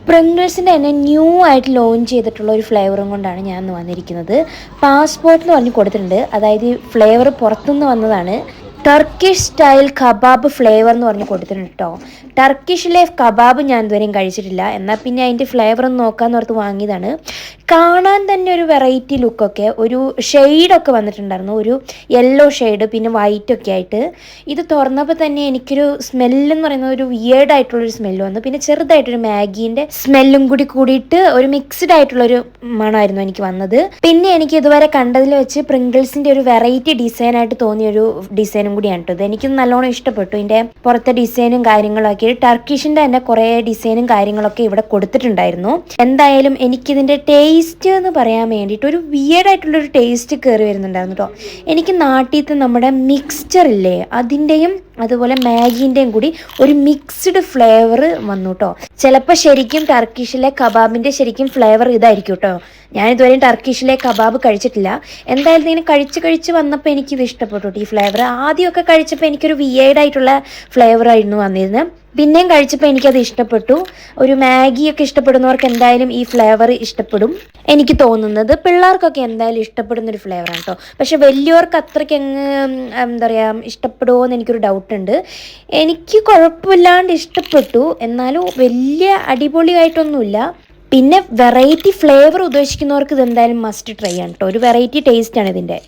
പ്രിംഗിൾസിൻ്റെ തന്നെ ന്യൂ ആയിട്ട് ലോഞ്ച് ചെയ്തിട്ടുള്ള ഒരു ഫ്ലേവറും കൊണ്ടാണ് ഞാൻ ഇന്ന് വന്നിരിക്കുന്നത്. പാസ്പോർട്ട് എന്ന് പറഞ്ഞ് കൊടുത്തിട്ടുണ്ട്. അതായത് ഈ ഫ്ലേവർ പുറത്തുനിന്ന് വന്നതാണ്. ടർക്കിഷ് സ്റ്റൈൽ കബാബ് ഫ്ലേവർ എന്ന് പറഞ്ഞ് കൊടുത്തിട്ടുണ്ട് കേട്ടോ. ടർക്കിഷിലെ കബാബ് ഞാൻ ഇതുവരെയും കഴിച്ചിട്ടില്ല. എന്നാൽ പിന്നെ അതിൻ്റെ ഫ്ലേവർ ഒന്ന് നോക്കാമെന്ന് ഓർത്ത് വാങ്ങിയതാണ്. കാണാൻ തന്നെ ഒരു വെറൈറ്റി ലുക്കൊക്കെ, ഒരു ഷെയ്ഡൊക്കെ വന്നിട്ടുണ്ടായിരുന്നു. ഒരു യെല്ലോ ഷെയ്ഡ് പിന്നെ വൈറ്റ് ഒക്കെ ആയിട്ട്. ഇത് തുറന്നപ്പോൾ തന്നെ എനിക്കൊരു സ്മെല്ലെന്ന് പറയുന്നത് ഒരു വിയേർഡ് ആയിട്ടുള്ളൊരു സ്മെല്ല് വന്നു. പിന്നെ ചെറുതായിട്ടൊരു മാഗീൻ്റെ സ്മെല്ലും കൂടി കൂടിയിട്ട് ഒരു മിക്സ്ഡ് ആയിട്ടുള്ളൊരു മണമായിരുന്നു എനിക്ക് വന്നത്. പിന്നെ എനിക്ക് ഇതുവരെ കണ്ടതിൽ വെച്ച് പ്രിംഗിൾസിൻ്റെ ഒരു വെറൈറ്റി ഡിസൈനായിട്ട് തോന്നിയൊരു ഡിസൈനും കൂടിയാണ് കേട്ടോ. ഇത് എനിക്ക് നല്ലോണം ഇഷ്ടപ്പെട്ടു. ഇതിൻ്റെ പുറത്തെ ഡിസൈനും കാര്യങ്ങളൊക്കെ ടർക്കിഷിൻ്റെ തന്നെ കുറേ ഡിസൈനും കാര്യങ്ങളൊക്കെ ഇവിടെ കൊടുത്തിട്ടുണ്ടായിരുന്നു. എന്തായാലും എനിക്കിതിൻ്റെ ടേസ്റ്റ് എന്ന് പറയാൻ വേണ്ടിയിട്ട് ഒരു വിയേർഡ് ആയിട്ടുള്ളൊരു ടേസ്റ്റ് കയറി വരുന്നുണ്ടായിരുന്നു കേട്ടോ. എനിക്ക് നാട്ടിലത്തെ നമ്മുടെ മിക്സ്ചർ ഇല്ലേ, അതിൻ്റെയും അതുപോലെ മാഗീൻ്റെയും കൂടി ഒരു മിക്സ്ഡ് ഫ്ലേവർ വന്നു കേട്ടോ. ചിലപ്പോൾ ശരിക്കും ടർക്കിഷിലെ കബാബിൻ്റെ ശരിക്കും ഫ്ലേവർ ഇതായിരിക്കും കേട്ടോ. ഞാൻ ഇതുവരെയും ടർക്കിഷിലെ കബാബ് കഴിച്ചിട്ടില്ല. എന്തായാലും ഇങ്ങനെ കഴിച്ച് വന്നപ്പോൾ എനിക്കിത് ഇഷ്ടപ്പെട്ടു ഈ ഫ്ലേവർ. ആദ്യമൊക്കെ കഴിച്ചപ്പോൾ എനിക്കൊരു വിയേർഡ് ആയിട്ടുള്ള ഫ്ലേവറായിരുന്നു വന്നിരുന്നത്. പിന്നെയും കഴിച്ചപ്പോൾ എനിക്കത് ഇഷ്ടപ്പെട്ടു. ഒരു മാഗിയൊക്കെ ഇഷ്ടപ്പെടുന്നവർക്ക് എന്തായാലും ഈ ഫ്ലേവർ ഇഷ്ടപ്പെടും. എനിക്ക് തോന്നുന്നത് പിള്ളേർക്കൊക്കെ എന്തായാലും ഇഷ്ടപ്പെടുന്നൊരു ഫ്ലേവറാണ് കേട്ടോ. പക്ഷെ വലിയവർക്ക് അത്രയ്ക്ക് അങ്ങ് എന്താ പറയുക ഇഷ്ടപ്പെടുമോ എന്ന് എനിക്കൊരു ഡൗട്ടുണ്ട്. എനിക്ക് കുഴപ്പമില്ലാണ്ട് ഇഷ്ടപ്പെട്ടു, എന്നാലും വലിയ അടിപൊളിയായിട്ടൊന്നുമില്ല. പിന്നെ വെറൈറ്റി ഫ്ലേവർ ഉദ്ദേശിക്കുന്നവർക്ക് ഇത് എന്തായാലും മസ്റ്റ് ട്രൈ ആണ് കേട്ടോ. ഒരു വെറൈറ്റി ടേസ്റ്റാണ് ഇതിൻ്റെ.